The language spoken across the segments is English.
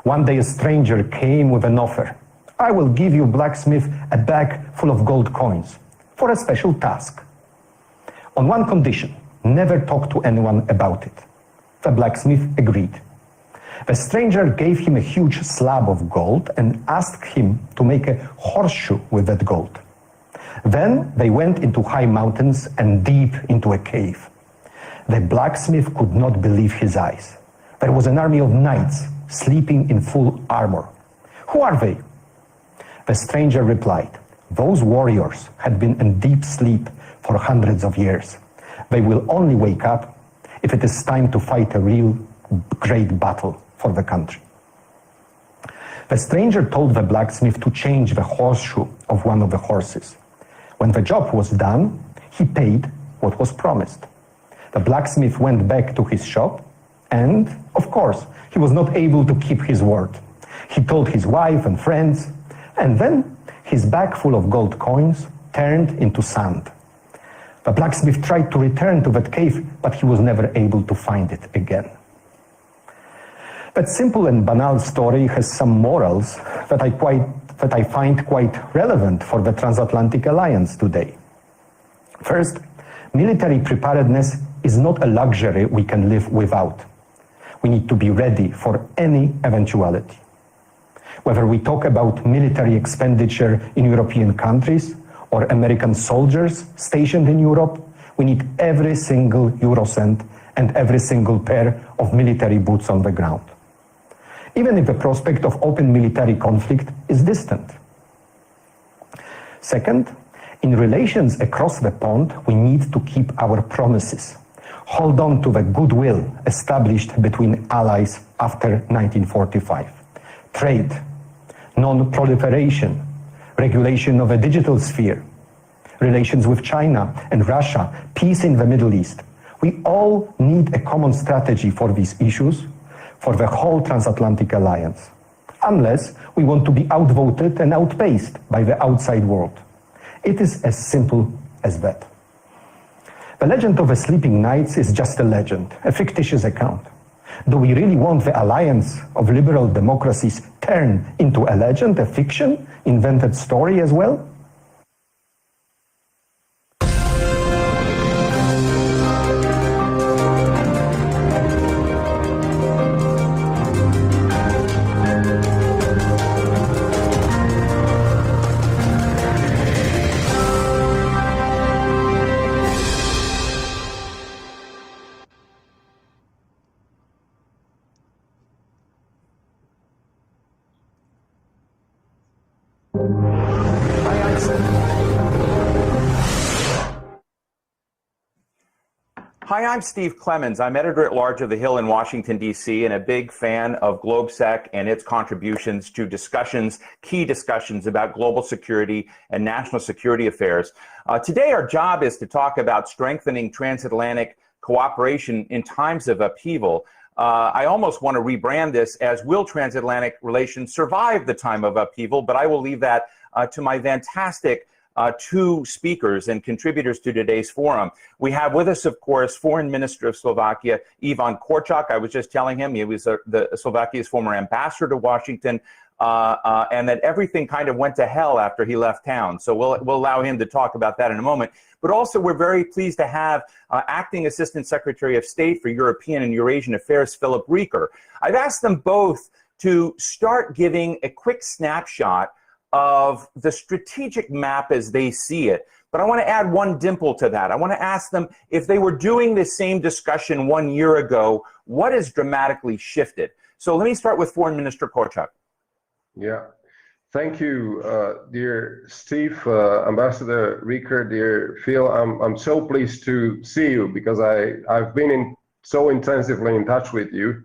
One day a stranger came with an offer. I will give you, blacksmith, a bag full of gold coins for a special task. On one condition, never talk to anyone about it. The blacksmith agreed. The stranger gave him a huge slab of gold and asked him to make a horseshoe with that gold. Then they went into high mountains and deep into a cave. The blacksmith could not believe his eyes. There was an army of knights sleeping in full armor. Who are they? The stranger replied, those warriors had been in deep sleep for hundreds of years. They will only wake up if it is time to fight a real great battle for the country. The stranger told the blacksmith to change the horseshoe of one of the horses. When the job was done, he paid what was promised. The blacksmith went back to his shop and, of course, he was not able to keep his word. He told his wife and friends, and then his bag full of gold coins turned into sand. The blacksmith tried to return to that cave, but he was never able to find it again. That simple and banal story has some morals that I find quite relevant for the Transatlantic Alliance today. First, military preparedness is not a luxury we can live without. We need to be ready for any eventuality. Whether we talk about military expenditure in European countries or American soldiers stationed in Europe, we need every single euro cent and every single pair of military boots on the ground, even if the prospect of open military conflict is distant. Second, in relations across the pond, we need to keep our promises. Hold on to the goodwill established between allies after 1945. Trade, non-proliferation, regulation of a digital sphere, relations with China and Russia, peace in the Middle East. We all need a common strategy for these issues, for the whole Transatlantic Alliance, unless we want to be outvoted and outpaced by the outside world. It is as simple as that. The legend of the sleeping knights is just a legend, a fictitious account. Do we really want the alliance of liberal democracies turned into a legend, a fiction, invented story as well? Hi, I'm Steve Clemens. I'm editor-at-large of The Hill in Washington, D.C., and a big fan of GlobeSec and its contributions to key discussions about global security and national security affairs. Today, our job is to talk about strengthening transatlantic cooperation in times of upheaval. I almost want to rebrand this as will transatlantic relations survive the time of upheaval, but I will leave that to my fantastic two speakers and contributors to today's forum. We have with us, of course, Foreign Minister of Slovakia, Ivan Korčok. I was just telling him he was Slovakia's former ambassador to Washington, and that everything kind of went to hell after he left town. So we'll allow him to talk about that in a moment. But also, we're very pleased to have Acting Assistant Secretary of State for European and Eurasian Affairs, Philip Rieker. I've asked them both to start giving a quick snapshot of the strategic map as they see it. But I want to add one dimple to that. I want to ask them, if they were doing the same discussion 1 year ago, what has dramatically shifted? So let me start with Foreign Minister Korčok. Yeah, thank you, dear Steve, Ambassador Rieker, dear Phil. I'm so pleased to see you because I've been so intensively in touch with you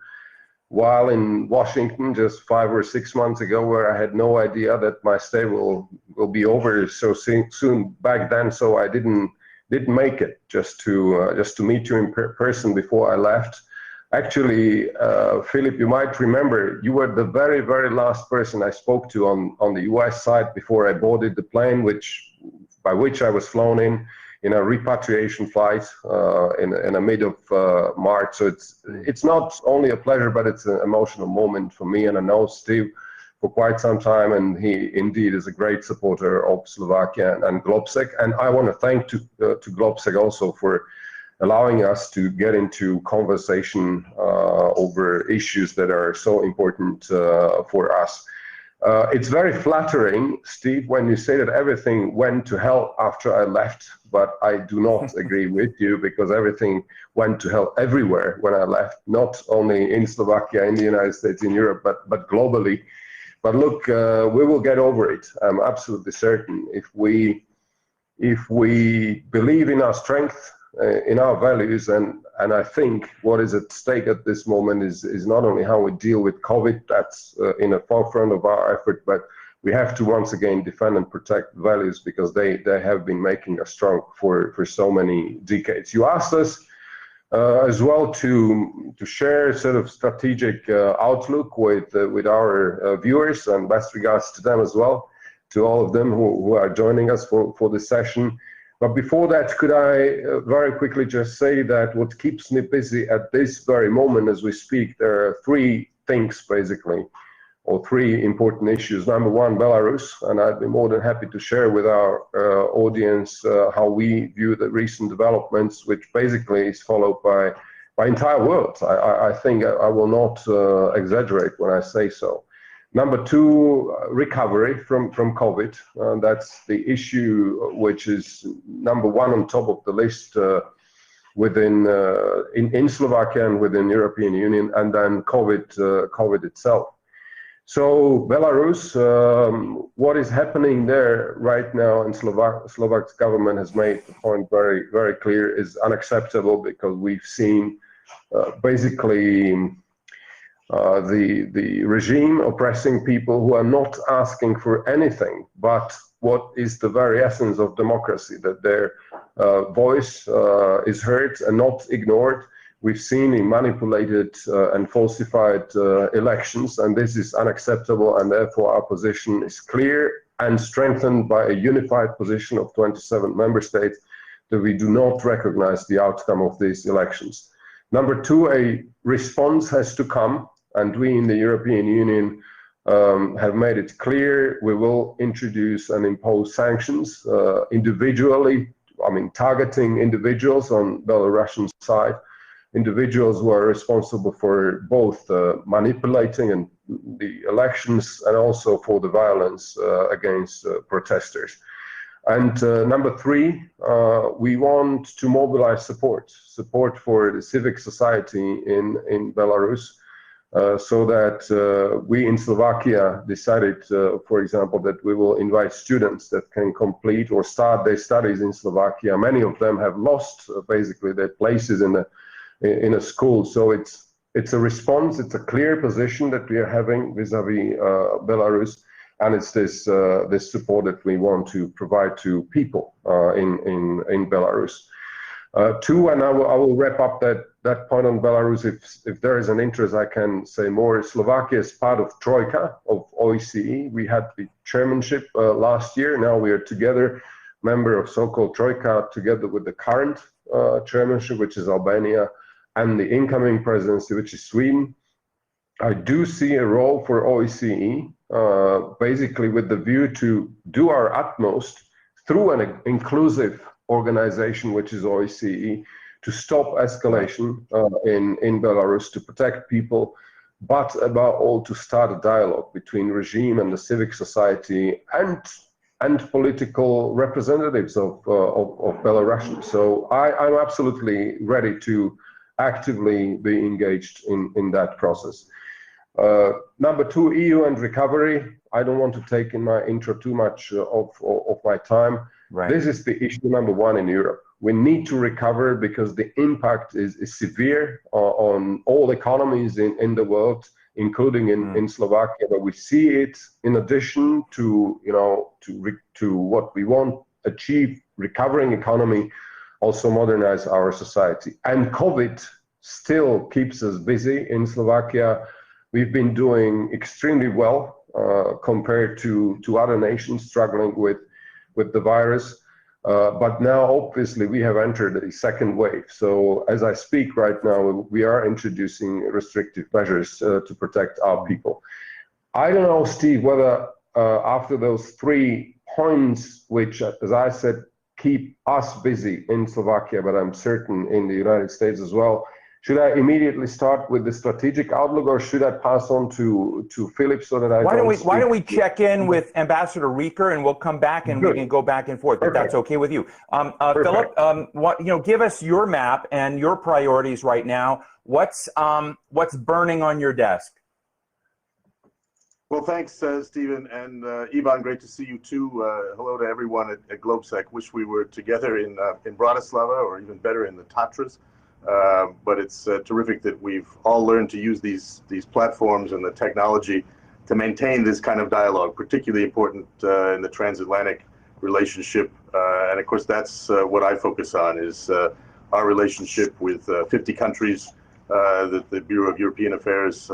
while in Washington just 5 or 6 months ago, where I had no idea that my stay will be over so soon back then. So I didn't make it just to meet you in person before I left. Actually, Philip, you might remember you were the very, very last person I spoke to on the US side before I boarded the plane, by which I was flown in in a repatriation flight in the mid of March. So it's not only a pleasure, but it's an emotional moment for me. And I know Steve for quite some time, and he indeed is a great supporter of Slovakia and Globsec. And I want to thank to Globsec also for allowing us to get into conversation over issues that are so important for us. It's very flattering, Steve, when you say that everything went to hell after I left, but I do not agree with you, because everything went to hell everywhere when I left, not only in Slovakia, in the United States, in Europe, but globally. But look, we will get over it. I'm absolutely certain. If we believe in our strength, in our values, and I think what is at stake at this moment is not only how we deal with COVID, that's in the forefront of our effort, but we have to once again defend and protect values, because they have been making us strong for so many decades. You asked us as well to share sort of strategic outlook with our viewers, and best regards to them as well, to all of them who are joining us for this session. But before that, could I very quickly just say that what keeps me busy at this very moment as we speak, there are three things basically, or three important issues. Number one, Belarus, and I'd be more than happy to share with our audience how we view the recent developments, which basically is followed by entire world. I think I will not exaggerate when I say so. Number two, recovery from COVID. That's the issue which is number one on top of the list in Slovakia and within European Union, and then COVID itself. So Belarus, what is happening there right now, and Slovak government has made the point very, very clear, is unacceptable, because we've seen basically the regime oppressing people who are not asking for anything but what is the very essence of democracy, that their voice is heard and not ignored. We've seen manipulated and falsified elections, and this is unacceptable, and therefore our position is clear and strengthened by a unified position of 27 member states, that we do not recognize the outcome of these elections. Number two, a response has to come, and we in the European Union have made it clear we will introduce and impose sanctions individually, targeting individuals on Belarusian side, individuals who are responsible for both manipulating and the elections and also for the violence against protesters. And number three, we want to mobilize support for the civic society in Belarus, so that we in Slovakia decided, for example, that we will invite students that can complete or start their studies in Slovakia. Many of them have lost basically their places in a school. So it's a response, it's a clear position that we are having vis-a-vis Belarus, and it's this support that we want to provide to people in Belarus. Two, and I will wrap up that point on Belarus. If there is an interest, I can say more. Slovakia is part of Troika of OECD. We had the chairmanship last year. Now we are together, member of so-called Troika, together with the current chairmanship, which is Albania, and the incoming presidency, which is Sweden. I do see a role for OECD, basically with the view to do our utmost through an inclusive organization, which is OECD, to stop escalation in Belarus, to protect people, but above all to start a dialogue between regime and the civic society and political representatives of Belarusians. So I'm absolutely ready to actively be engaged in that process. Number two, EU and recovery. I don't want to take in my intro too much of my time. Right. This is the issue number one in Europe. We need to recover because the impact is severe on all economies in the world, including in Slovakia. But we see it in addition to what we want achieve, recovering economy, also modernize our society. And COVID still keeps us busy in Slovakia. We've been doing extremely well compared to other nations struggling with the virus. But now, obviously, we have entered a second wave. So as I speak right now, we are introducing restrictive measures to protect our people. I don't know, Steve, whether after those 3 points, which, as I said, keep us busy in Slovakia, but I'm certain in the United States as well, should I immediately start with the strategic outlook, or should I pass on to Philip so that why don't we check in with Ambassador Rieker, and we'll come back and we can go back and forth, if that's okay with you. Philip, give us your map and your priorities right now. What's burning on your desk? Well, thanks, Stephen, and Ivan, great to see you too. Hello to everyone at GlobeSec. Wish we were together in Bratislava, or even better, in the Tatras. But it's terrific that we've all learned to use these platforms and the technology to maintain this kind of dialogue, particularly important in the transatlantic relationship. And of course, that's what I focus on, is our relationship with 50 countries that the Bureau of European Affairs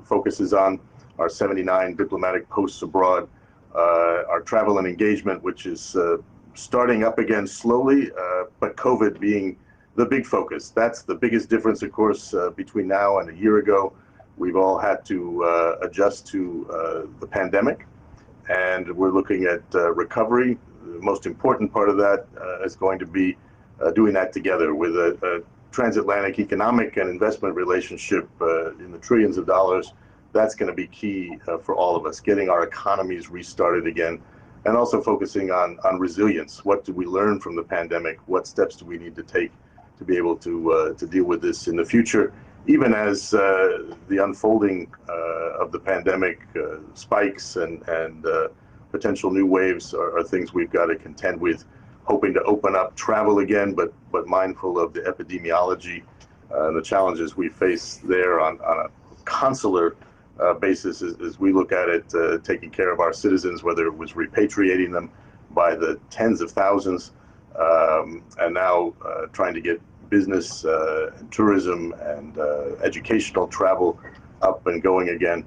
focuses on, our 79 diplomatic posts abroad, our travel and engagement, which is starting up again slowly, but COVID being the big focus. That's the biggest difference, of course, between now and a year ago. We've all had to adjust to the pandemic, and we're looking at recovery. The most important part of that is going to be doing that together with a transatlantic economic and investment relationship in the trillions of dollars. That's going to be key for all of us, getting our economies restarted again, and also focusing on resilience. What did we learn from the pandemic? What steps do we need to take to be able to deal with this in the future, even as the unfolding of the pandemic spikes and potential new waves are things we've got to contend with, hoping to open up travel again, but mindful of the epidemiology and the challenges we face there on a consular basis as we look at it, taking care of our citizens, whether it was repatriating them by the tens of thousands, and now trying to get business, tourism, and educational travel up and going again.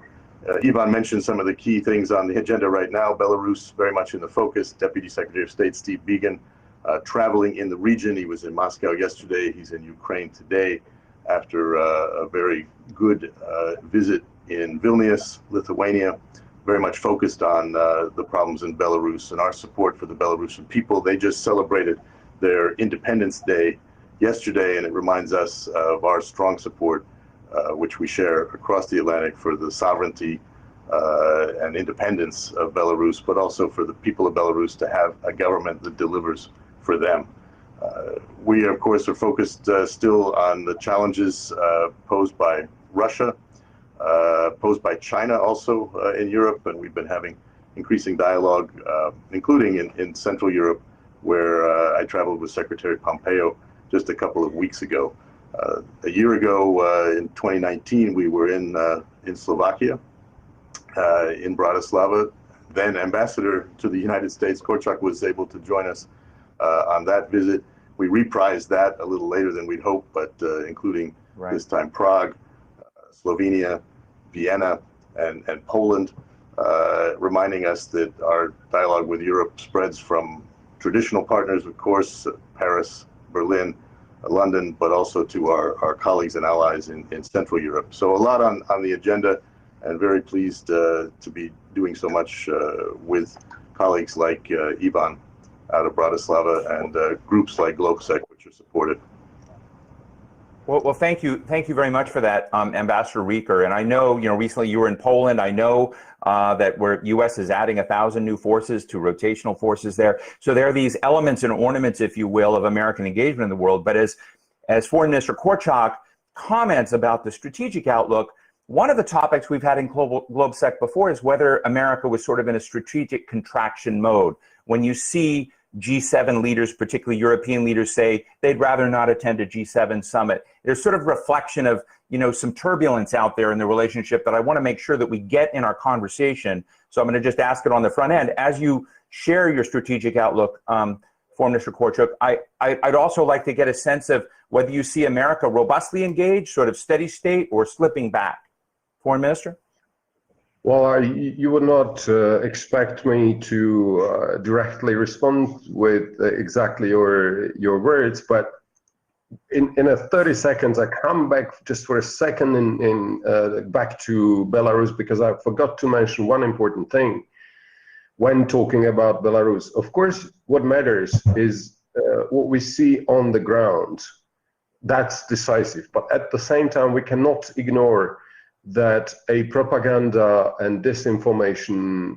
Ivan mentioned some of the key things on the agenda right now. Belarus very much in the focus. Deputy Secretary of State Steve Biegun traveling in the region. He was in Moscow yesterday. He's in Ukraine today after a very good visit in Vilnius, Lithuania, very much focused on the problems in Belarus and our support for the Belarusian people. They just celebrated their Independence Day yesterday, and it reminds us of our strong support, which we share across the Atlantic, for the sovereignty and independence of Belarus, but also for the people of Belarus to have a government that delivers for them. We, of course, are focused still on the challenges posed by Russia, posed by China also in Europe, and we've been having increasing dialogue, including in Central Europe, where I traveled with Secretary Pompeo just a couple of weeks ago. A year ago, in 2019, we were in Slovakia, in Bratislava. Then Ambassador to the United States, Korczak, was able to join us on that visit. We reprised that a little later than we'd hoped, but including this time Prague, Slovenia, Vienna, and Poland, reminding us that our dialogue with Europe spreads from traditional partners, of course, Paris, Berlin, London, but also to our colleagues and allies in Central Europe. So a lot on the agenda, and very pleased to be doing so much with colleagues like Ivan out of Bratislava, and groups like GlobeSec, which are supportive. Well, thank you very much for that, Ambassador Rieker. And I know, recently you were in Poland. I know that U.S. is adding 1,000 new forces to rotational forces there. So there are these elements and ornaments, if you will, of American engagement in the world. But as Foreign Minister Korczak comments about the strategic outlook, one of the topics we've had in GlobeSec before is whether America was sort of in a strategic contraction mode. When you see G7 leaders, particularly European leaders, say they'd rather not attend a G7 summit. There's sort of reflection of, some turbulence out there in the relationship that I want to make sure that we get in our conversation. So I'm going to just ask it on the front end. As you share your strategic outlook, Foreign Minister Korczak, I'd also like to get a sense of whether you see America robustly engaged, sort of steady state, or slipping back. Foreign Minister? Well, you would not expect me to directly respond with exactly your words, but in a 30 seconds, I come back just for a second back to Belarus, because I forgot to mention one important thing when talking about Belarus. Of course, what matters is what we see on the ground. That's decisive. But at the same time, we cannot ignore that a propaganda and disinformation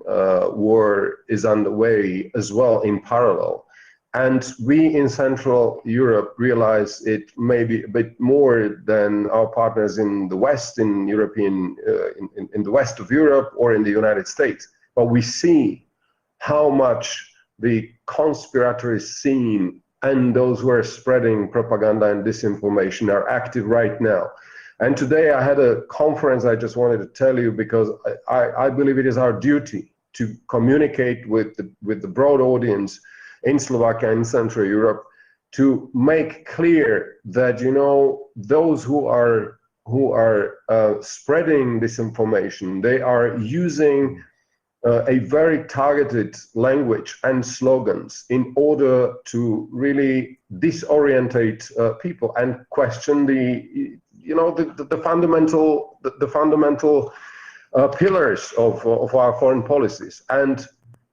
war is underway as well in parallel. And we in Central Europe realize it may be a bit more than our partners in the West, in the West of Europe or in the United States. But we see how much the conspiratory scene and those who are spreading propaganda and disinformation are active right now. And today I had a conference I just wanted to tell you, because I believe it is our duty to communicate with the broad audience in Slovakia and Central Europe to make clear that, you know, those who are spreading disinformation, they are using a very targeted language and slogans in order to really disorientate people and question the fundamental pillars of our foreign policies. And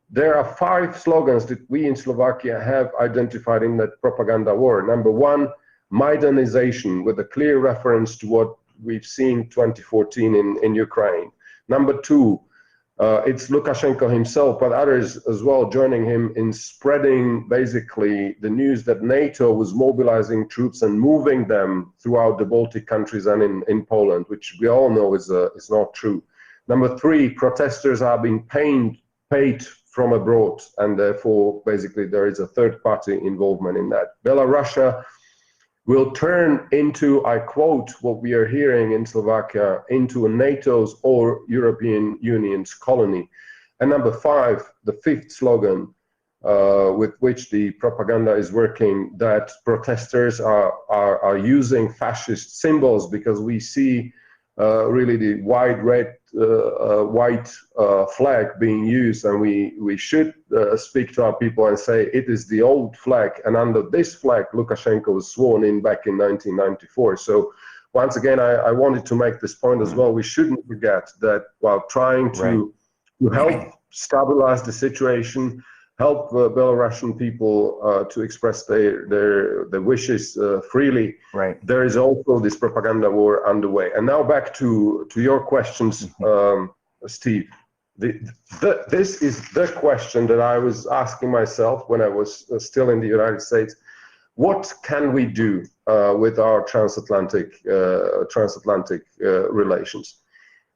there are 5 slogans that we in Slovakia have identified in that propaganda war. Number 1, Maidanization, with a clear reference to what we've seen 2014 in Ukraine. Number 2, it's Lukashenko himself, but others as well joining him in spreading basically the news that NATO was mobilizing troops and moving them throughout the Baltic countries and in Poland, which we all know is not true. Number 3, protesters are being paid from abroad, and therefore basically there is a third-party involvement in that. Belarus will turn into, I quote what we are hearing in Slovakia, into a NATO's or European Union's colony. And number 5, the 5th slogan with which the propaganda is working, that protesters are using fascist symbols, because we see really the white flag being used, and we should speak to our people and say it is the old flag, and under this flag Lukashenko was sworn in back in 1994. So once again, I wanted to make this point as well. We shouldn't forget that while trying to help stabilize the situation, help Belarusian people to express their wishes freely. Right. There is also this propaganda war underway. And now back to your questions, Steve. This is the question that I was asking myself when I was still in the United States. What can we do with our transatlantic relations?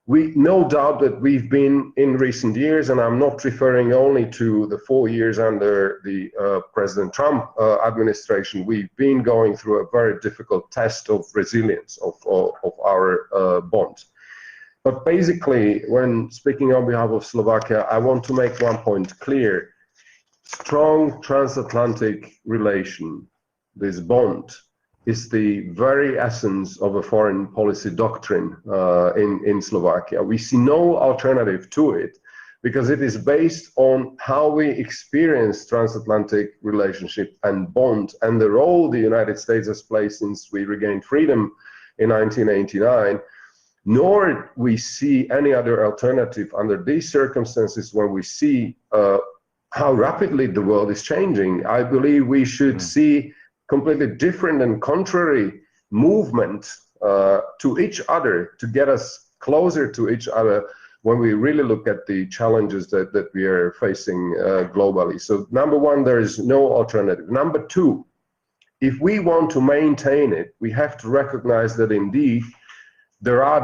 We no doubt that we've been in recent years, and I'm not referring only to the 4 years under the President Trump administration, we've been going through a very difficult test of resilience of our bonds. But basically, when speaking on behalf of Slovakia, I want to make one point clear. Strong transatlantic relation, this bond, is the very essence of a foreign policy doctrine in Slovakia. We see no alternative to it, because it is based on how we experience transatlantic relationship and bond, and the role the United States has played since we regained freedom in 1989. Nor we see any other alternative under these circumstances, when we see how rapidly the world is changing. I believe we should see completely different and contrary movement to each other, to get us closer to each other when we really look at the challenges that we are facing globally. So number 1, there is no alternative. Number 2, if we want to maintain it, we have to recognize that indeed there are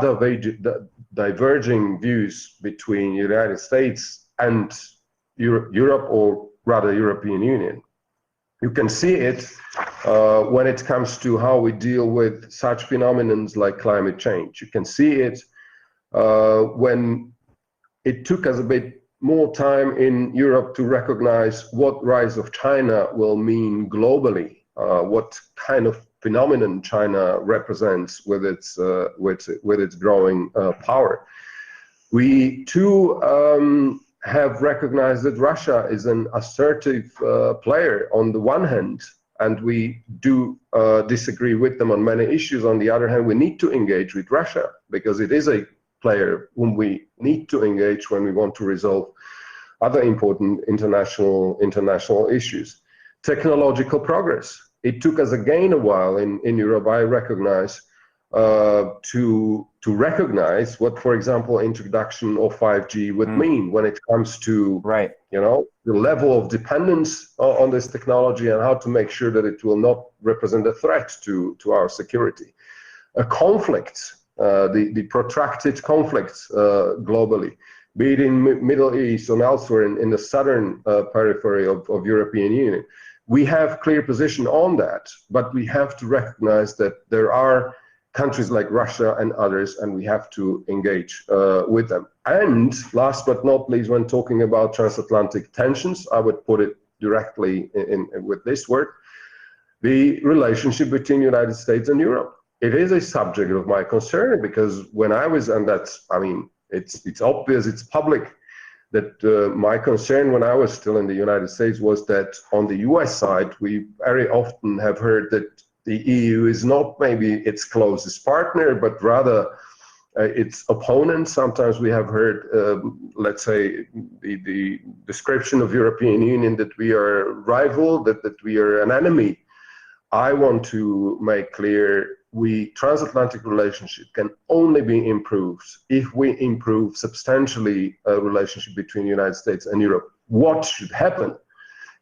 diverging views between the United States and Europe, or rather European Union. You can see it when it comes to how we deal with such phenomena like climate change. You can see it when it took us a bit more time in Europe to recognize what rise of China will mean globally, what kind of phenomenon China represents with its growing power. We too have recognized that Russia is an assertive player on the one hand, and we do disagree with them on many issues. On the other hand, we need to engage with Russia because it is a player whom we need to engage when we want to resolve other important international issues. Technological progress. It took us again a while in Europe, I recognize, to recognize what, for example, introduction of 5G would mean when it comes to, the level of dependence on this technology and how to make sure that it will not represent a threat to our security. Conflicts, the protracted conflicts globally, be it in Middle East or elsewhere in the southern periphery of European Union. We have clear position on that, but we have to recognize that there are countries like Russia and others, and we have to engage with them. And last but not least, when talking about transatlantic tensions, I would put it directly in with this word, the relationship between the United States and Europe. It is a subject of my concern because when I was, and that's, I mean, it's obvious, it's public, that my concern when I was still in the United States was that on the US side, we very often have heard that the EU is not maybe its closest partner, but rather its opponent. Sometimes we have heard, let's say, the description of European Union that we are rival, that we are an enemy. I want to make clear transatlantic relationship can only be improved if we improve substantially a relationship between the United States and Europe. What should happen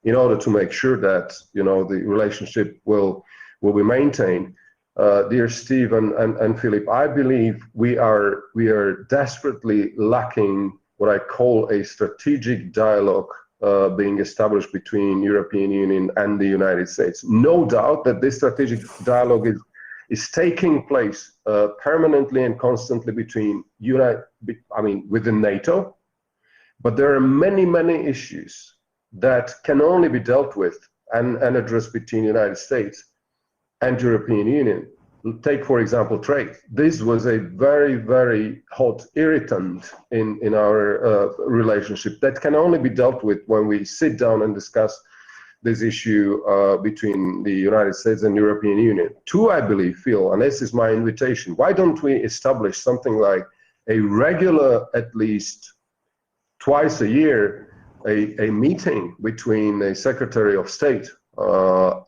in order to make sure that the relationship will be maintained? Dear Steve and Philip, I believe we are desperately lacking what I call a strategic dialogue being established between European Union and the United States. No doubt that this strategic dialogue is taking place permanently and constantly within NATO, but there are many issues that can only be dealt with and addressed between the United States and European Union. Take, for example, trade. This was a very hot irritant in our relationship that can only be dealt with when we sit down and discuss this issue between the United States and European Union. Two, I believe, Phil, and this is my invitation, why don't we establish something like a regular, at least twice a year, a meeting between a Secretary of State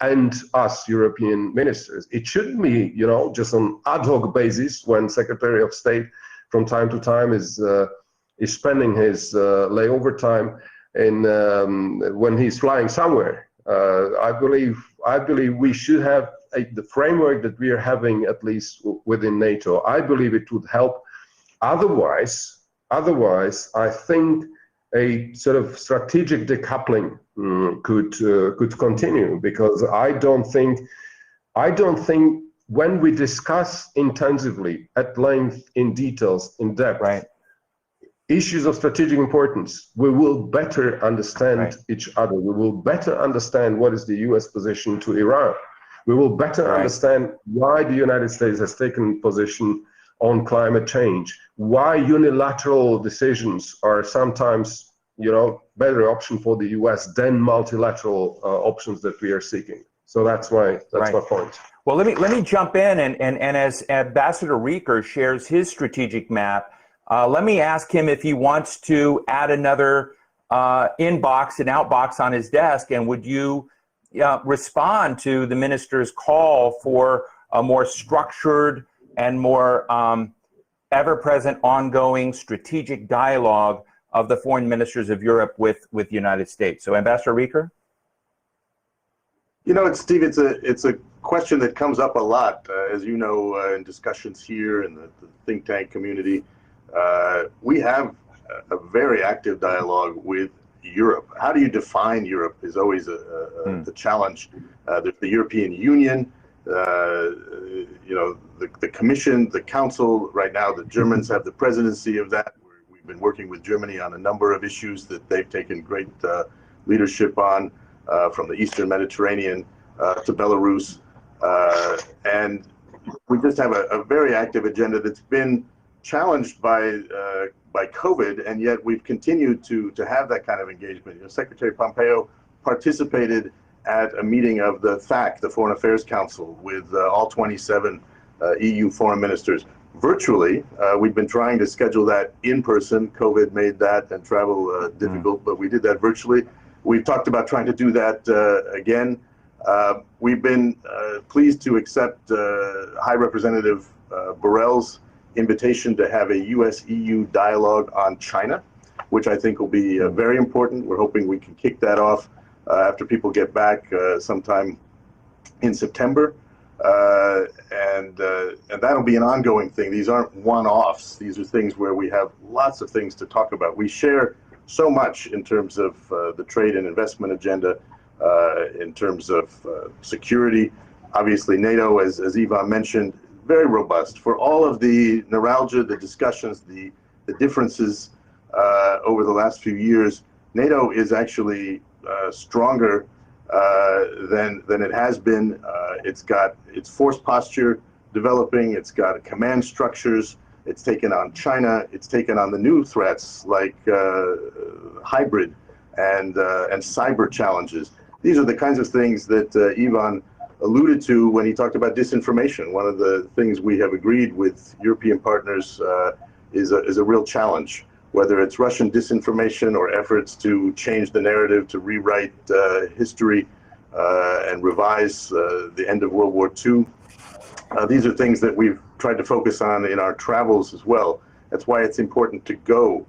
and us European ministers. It shouldn't be, just on ad hoc basis when Secretary of State from time to time is spending his layover time when he's flying somewhere. I believe we should have the framework that we are having, at least within NATO. I believe it would help. Otherwise, I think a sort of strategic decoupling could continue, because I don't think when we discuss intensively, at length, in details, in depth, issues of strategic importance, we will better understand each other. We will better understand what is the US position to Iran. We will better understand why the United States has taken position on climate change, why unilateral decisions are sometimes, better option for the US than multilateral options that we are seeking. So that's my point. Well, let me jump in, and as Ambassador Rieker shares his strategic map, let me ask him if he wants to add another inbox and outbox on his desk, and would you respond to the minister's call for a more structured and more ever-present, ongoing strategic dialogue of the foreign ministers of Europe with the United States? So, Ambassador Rieker? Steve, it's a question that comes up a lot, as you know, in discussions here in the think tank community. We have a very active dialogue with Europe. How do you define Europe is always the challenge. There's the European Union, the Commission, the Council. Right now, the Germans have the presidency of that. We've been working with Germany on a number of issues that they've taken great leadership on, from the Eastern Mediterranean to Belarus. And we just have a very active agenda that's been challenged by COVID, and yet we've continued to have that kind of engagement. You know, Secretary Pompeo participated at a meeting of the FAC, the Foreign Affairs Council, with all 27 EU foreign ministers virtually. We've been trying to schedule that in person. COVID made that and travel difficult, but we did that virtually. We've talked about trying to do that again. We've been pleased to accept High Representative Borrell's invitation to have a US-EU dialogue on China, which I think will be very important. We're hoping we can kick that off after people get back sometime in September. And that'll be an ongoing thing. These aren't one-offs. These are things where we have lots of things to talk about. We share so much in terms of the trade and investment agenda, in terms of security. Obviously, NATO, as Ivan mentioned, very robust. For all of the neuralgia, the discussions, the differences over the last few years, NATO is actually stronger than it has been. It's got its force posture developing. It's got command structures. It's taken on China. It's taken on the new threats like hybrid and cyber challenges. These are the kinds of things that Ivan alluded to when he talked about disinformation. One of the things we have agreed with European partners is a real challenge, whether it's Russian disinformation or efforts to change the narrative, to rewrite history and revise the end of World War II. These are things that we've tried to focus on in our travels as well. That's why it's important to go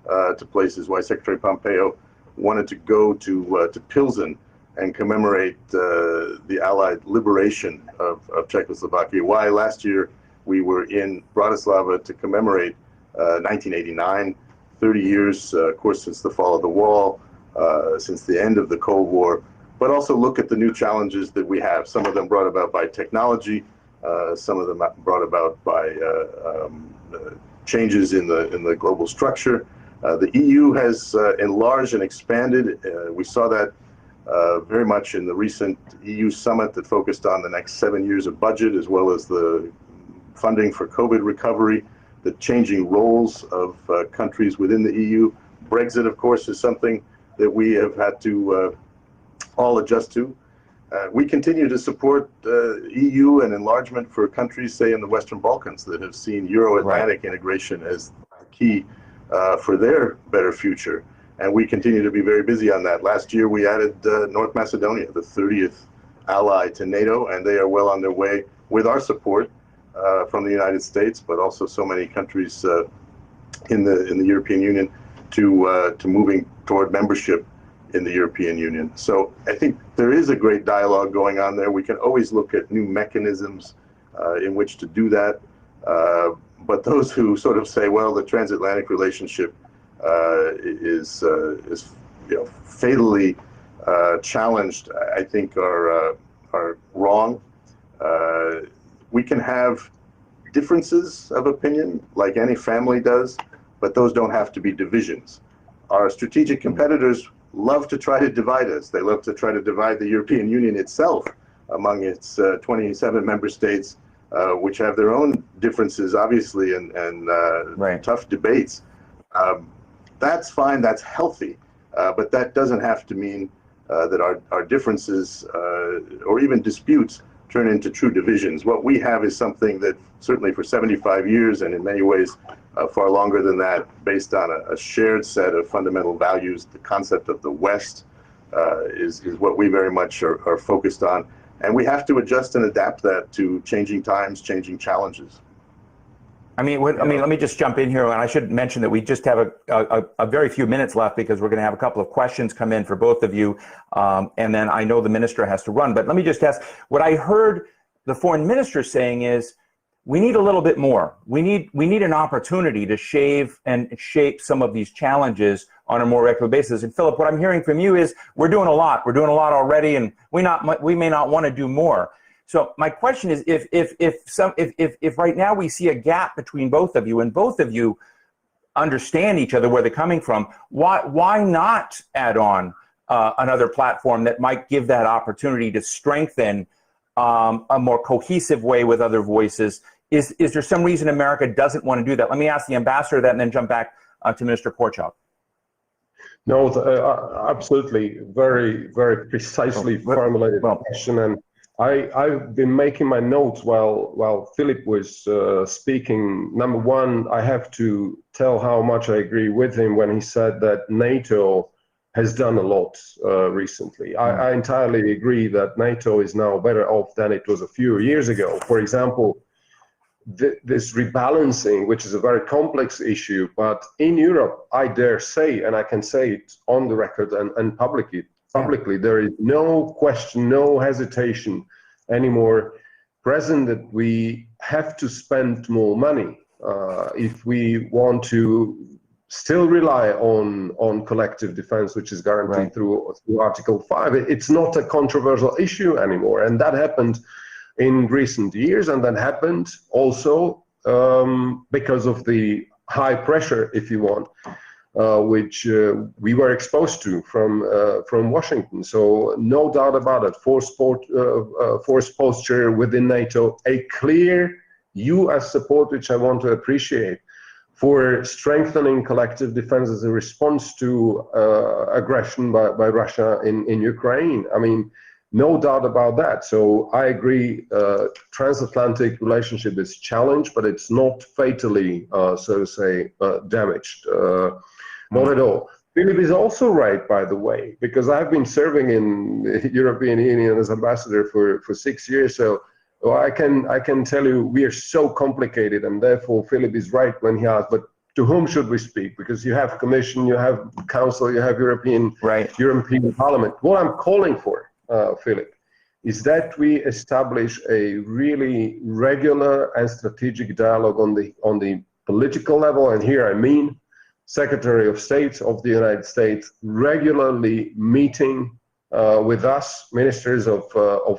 to places, why Secretary Pompeo wanted to go to Pilsen and commemorate the Allied liberation of Czechoslovakia. Why last year we were in Bratislava to commemorate 1989, 30 years, of course, since the fall of the wall, since the end of the Cold War, but also look at the new challenges that we have. Some of them brought about by technology, some of them brought about by changes in the global structure. The EU has enlarged and expanded. We saw that very much in the recent EU summit that focused on the next 7 years of budget, as well as the funding for COVID recovery, the changing roles of countries within the EU. Brexit, of course, is something that we have had to all adjust to. We continue to support EU and enlargement for countries, say, in the Western Balkans that have seen Euro-Atlantic integration as key for their better future. And we continue to be very busy on that. Last year, we added North Macedonia, the 30th ally to NATO, and they are well on their way with our support from the United States, but also so many countries in the European Union to moving toward membership in the European Union. So I think there is a great dialogue going on there. We can always look at new mechanisms in which to do that. But those who sort of say, well, the transatlantic relationship is fatally challenged, I think are wrong. We can have differences of opinion, like any family does, but those don't have to be divisions. Our strategic competitors love to try to divide us. They love to try to divide the European Union itself among its 27 member states, which have their own differences, obviously, and tough debates. That's fine, that's healthy, but that doesn't have to mean that our differences or even disputes turn into true divisions. What we have is something that certainly for 75 years and in many ways far longer than that, based on a shared set of fundamental values. The concept of the West is what we very much are focused on. And we have to adjust and adapt that to changing times, changing challenges. I mean, let me just jump in here, and I should mention that we just have a very few minutes left because we're going to have a couple of questions come in for both of you, and then I know the minister has to run. But let me just ask, what I heard the foreign minister saying is, we need a little bit more. We need an opportunity to shave and shape some of these challenges on a more regular basis. And Philip, what I'm hearing from you is, we're doing a lot. We're doing a lot already, and we may not want to do more. So my question is, if right now we see a gap between both of you, and both of you understand each other, where they're coming from, why not add on another platform that might give that opportunity to strengthen a more cohesive way with other voices Is there some reason America doesn't want to do that? Let me ask the ambassador that and then jump back to Minister Korchak. No, absolutely. Very, very precisely formulated question. And I've been making my notes while Philip was speaking. Number one, I have to tell how much I agree with him when he said that NATO has done a lot recently. I entirely agree that NATO is now better off than it was a few years ago. For example, this rebalancing, which is a very complex issue, but in Europe, I dare say, and I can say it on the record and publicly, there is no question, no hesitation anymore present that we have to spend more money if we want to still rely on collective defense, which is guaranteed through Article 5. It's not a controversial issue anymore, and that happened in recent years, and that happened also because of the high pressure, if you want, which we were exposed to from Washington. So no doubt about it, force posture within NATO, a clear U.S. support, which I want to appreciate, for strengthening collective defense as a response to aggression by Russia in Ukraine. I mean, no doubt about that. So I agree, transatlantic relationship is challenged, but it's not fatally, so to say, damaged. Not at all. Philip is also right, by the way, because I've been serving in the European Union as ambassador for 6 years. So I can tell you we are so complicated, and therefore Philip is right when he asks, but to whom should we speak? Because you have Commission, you have Council, you have European Parliament. What I'm calling for, Philip, is that we establish a really regular and strategic dialogue on the political level, and here I mean Secretary of State of the United States regularly meeting with us, ministers of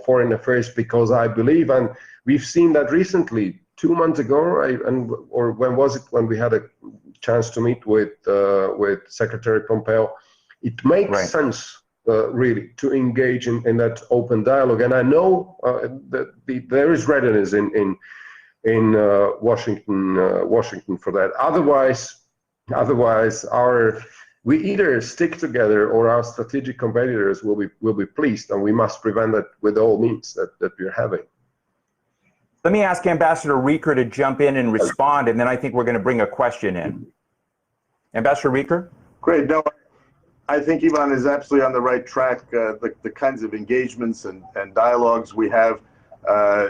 foreign affairs, because I believe, and we've seen that recently, 2 months ago, or when was it, when we had a chance to meet with Secretary Pompeo, it makes sense. Really, to engage in that open dialogue, and I know that there is readiness in Washington for that. Otherwise, we either stick together or our strategic competitors will be pleased, and we must prevent that with all means that we're having. Let me ask Ambassador Rieker to jump in and respond, and then I think we're going to bring a question in. Ambassador Rieker? Great. No, I think Ivan is absolutely on the right track. The kinds of engagements and dialogues we have,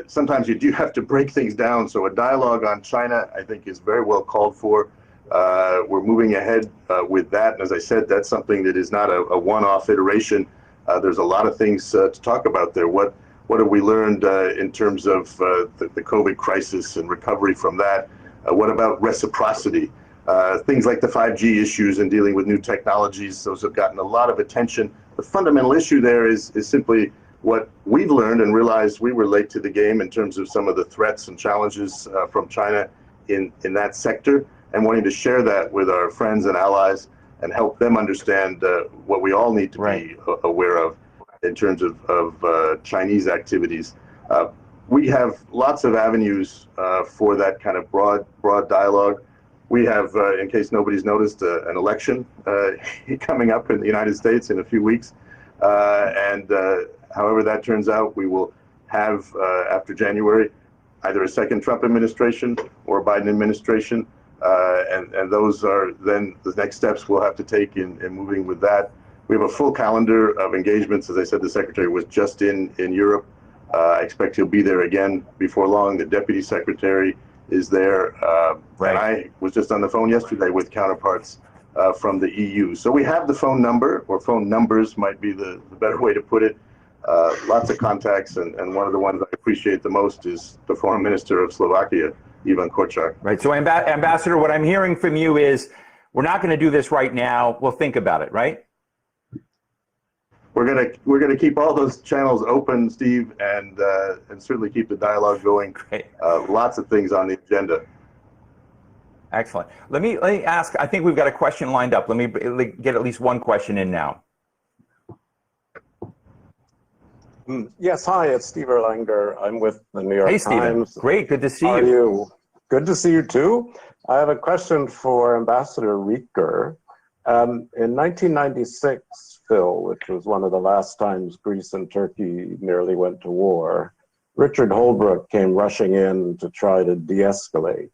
sometimes you do have to break things down. So a dialogue on China, I think, is very well called for. We're moving ahead with that. And as I said, that's something that is not a one-off iteration. There's a lot of things to talk about there. What have we learned in terms of the COVID crisis and recovery from that? What about reciprocity? Things like the 5G issues and dealing with new technologies, those have gotten a lot of attention. The fundamental issue there is simply what we've learned and realized we were late to the game in terms of some of the threats and challenges from China in that sector, and wanting to share that with our friends and allies and help them understand what we all need to be aware of in terms of Chinese activities. We have lots of avenues for that kind of broad dialogue. We have, in case nobody's noticed, an election coming up in the United States in a few weeks. And however that turns out, we will have, after January, either a second Trump administration or a Biden administration. And those are then the next steps we'll have to take in moving with that. We have a full calendar of engagements. As I said, the Secretary was just in Europe. I expect he'll be there again before long. The Deputy Secretary is there. And I was just on the phone yesterday with counterparts from the EU. So we have the phone number, or phone numbers might be the better way to put it. Lots of contacts, and one of the ones I appreciate the most is the Foreign Minister of Slovakia, Ivan Korchak. Right. So, Ambassador, what I'm hearing from you is we're not going to do this right now. We'll think about it, right? We're gonna keep all those channels open, Steve, and certainly keep the dialogue going. Great. Lots of things on the agenda. Excellent. Let me ask. I think we've got a question lined up. Let me get at least one question in now. Yes, hi, it's Steve Erlanger. I'm with the New York Hey, Stephen. Times. Great. Good to see How are you. you? Good to see you too. I have a question for Ambassador Rieker. In 1996, Phil, which was one of the last times Greece and Turkey nearly went to war, Richard Holbrooke came rushing in to try to de-escalate.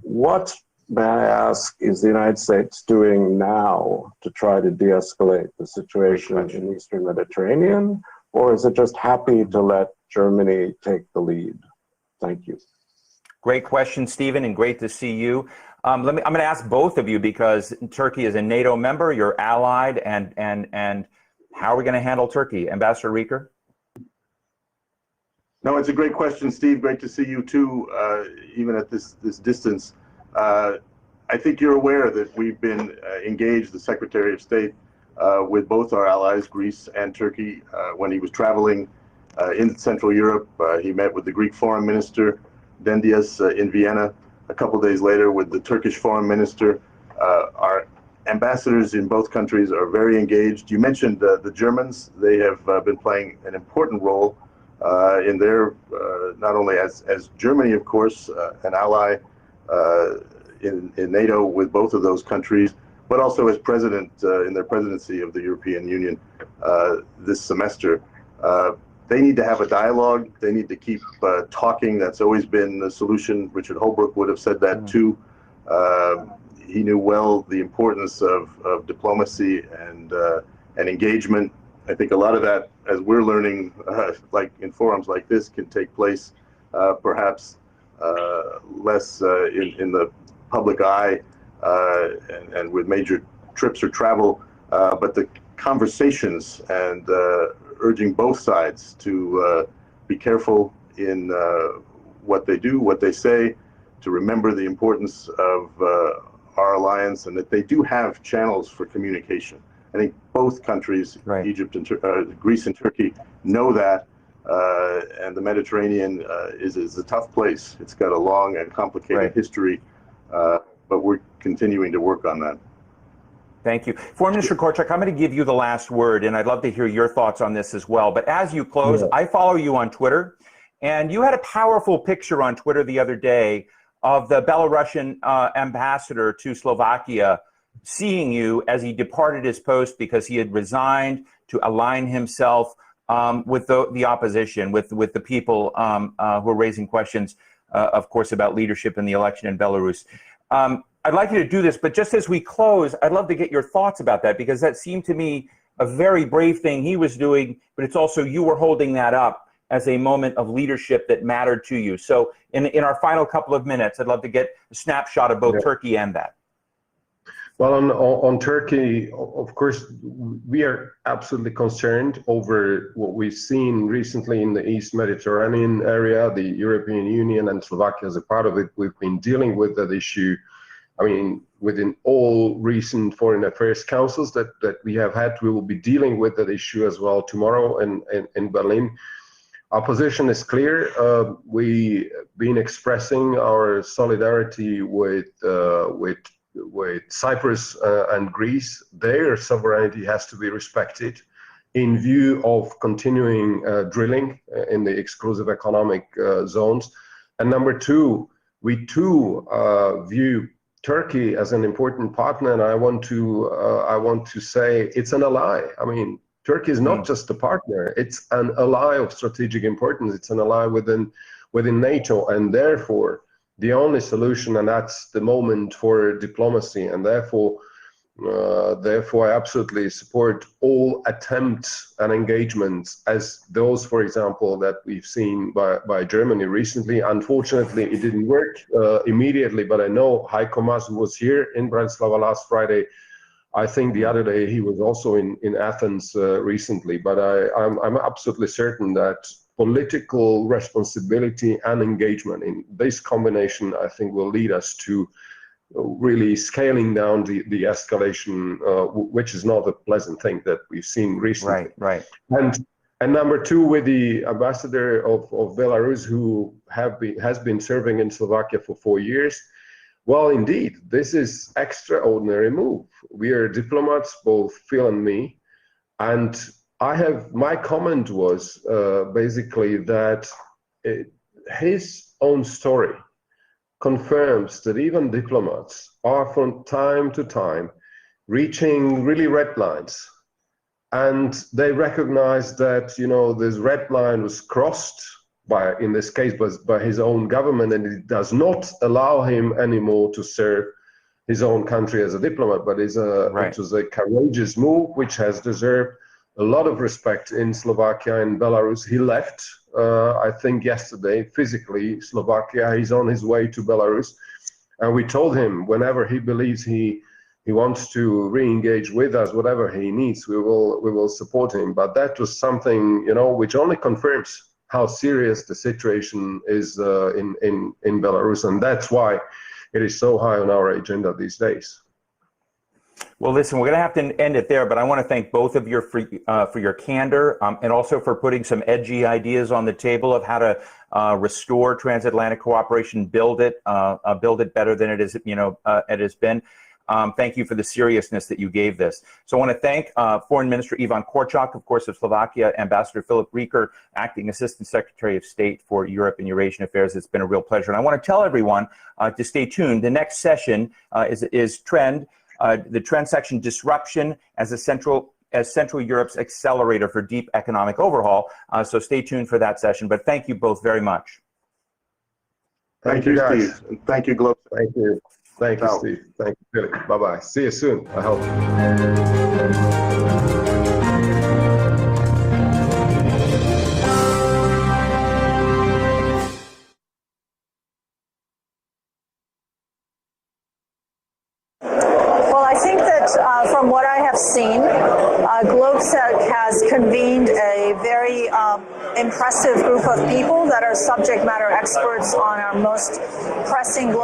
What, may I ask, is the United States doing now to try to de-escalate the situation in the Eastern Mediterranean? Or is it just happy to let Germany take the lead? Thank you. Great question, Stephen, and great to see you. I'm going to ask both of you, because Turkey is a NATO member, you're allied, and how are we going to handle Turkey? Ambassador Rieker? No, it's a great question, Steve. Great to see you too, even at this distance. I think you're aware that we've been engaged, the Secretary of State, with both our allies, Greece and Turkey. When he was traveling in Central Europe, he met with the Greek Foreign Minister, Dendias, in Vienna. A couple days later with the Turkish Foreign Minister. Our ambassadors in both countries are very engaged. You mentioned the Germans. They have been playing an important role in their, not only as Germany, of course, an ally in NATO with both of those countries, but also as president in their presidency of the European Union this semester. They need to have a dialogue. They need to keep talking. That's always been the solution. Richard Holbrooke would have said that too. He knew well the importance of diplomacy and engagement. I think a lot of that, as we're learning, like in forums like this, can take place perhaps less in the public eye and with major trips or travel, but the conversations and urging both sides to be careful in what they do, what they say, to remember the importance of our alliance, and that they do have channels for communication. I think both countries, right, Egypt and Greece and Turkey, know that, and the Mediterranean is a tough place. It's got a long and complicated history, but we're continuing to work on that. Thank you. Foreign Minister Korczak, I'm going to give you the last word, and I'd love to hear your thoughts on this as well. But as you close, I follow you on Twitter, and you had a powerful picture on Twitter the other day of the Belarusian ambassador to Slovakia seeing you as he departed his post because he had resigned to align himself with the opposition, with the people who are raising questions, of course, about leadership in the election in Belarus. I'd like you to do this, but just as we close, I'd love to get your thoughts about that, because that seemed to me a very brave thing he was doing, but it's also you were holding that up as a moment of leadership that mattered to you. So in our final couple of minutes, I'd love to get a snapshot of both Turkey and that. Well, on Turkey, of course, we are absolutely concerned over what we've seen recently in the East Mediterranean area. The European Union and Slovakia as a part of it, we've been dealing with that issue. I mean, within all recent foreign affairs councils that we have had, we will be dealing with that issue as well tomorrow in Berlin. Our position is clear. We've been expressing our solidarity with Cyprus and Greece. Their sovereignty has to be respected in view of continuing drilling in the exclusive economic zones. And number two, we too view Turkey as an important partner, and I want to say it's an ally. I mean, Turkey is not just a partner; it's an ally of strategic importance. It's an ally within NATO, and therefore the only solution, and that's the moment for diplomacy, and therefore I absolutely support all attempts and engagements as those, for example, that we've seen by Germany recently. Unfortunately, it didn't work immediately, but I know Heiko Maas, who was here in Bratislava last Friday, I think the other day he was also in Athens recently, but I'm absolutely certain that political responsibility and engagement in this combination, I think, will lead us to really scaling down the escalation, which is not a pleasant thing that we've seen recently. Right. And number two, with the ambassador of Belarus, who has been serving in Slovakia for 4 years. Well, indeed, this is extraordinary move. We are diplomats, both Phil and me, and my comment was basically that his own story confirms that even diplomats are from time to time reaching really red lines, and they recognize that, you know, this red line was crossed by, in this case, by his own government, and it does not allow him anymore to serve his own country as a diplomat. But it was a courageous move which has deserved a lot of respect in Slovakia and Belarus. He left, I think yesterday, physically Slovakia. He's on his way to Belarus, and we told him whenever he believes he wants to re-engage with us, whatever he needs, we will support him. But that was something, you know, which only confirms how serious the situation is in Belarus, and that's why it is so high on our agenda these days. Well, listen, we're going to have to end it there, but I want to thank both of you for your candor and also for putting some edgy ideas on the table of how to restore transatlantic cooperation, build it better than it is, it has been. Thank you for the seriousness that you gave this. So I want to thank Foreign Minister Ivan Korczak, of course, of Slovakia, Ambassador Philip Rieker, Acting Assistant Secretary of State for Europe and Eurasian Affairs. It's been a real pleasure. And I want to tell everyone to stay tuned. The next session is Trend, the Trend section, Disruption as Central Europe's Accelerator for Deep Economic Overhaul. So stay tuned for that session. But thank you both very much. Thank you, Steve. And thank you, Globe. Thank you. Thank you, Steve. Thank you, Philip. Bye-bye. See you soon, I hope. Well, I think that from what I have seen, GlobeSec has convened a very impressive group of people that are subject matter experts on our most pressing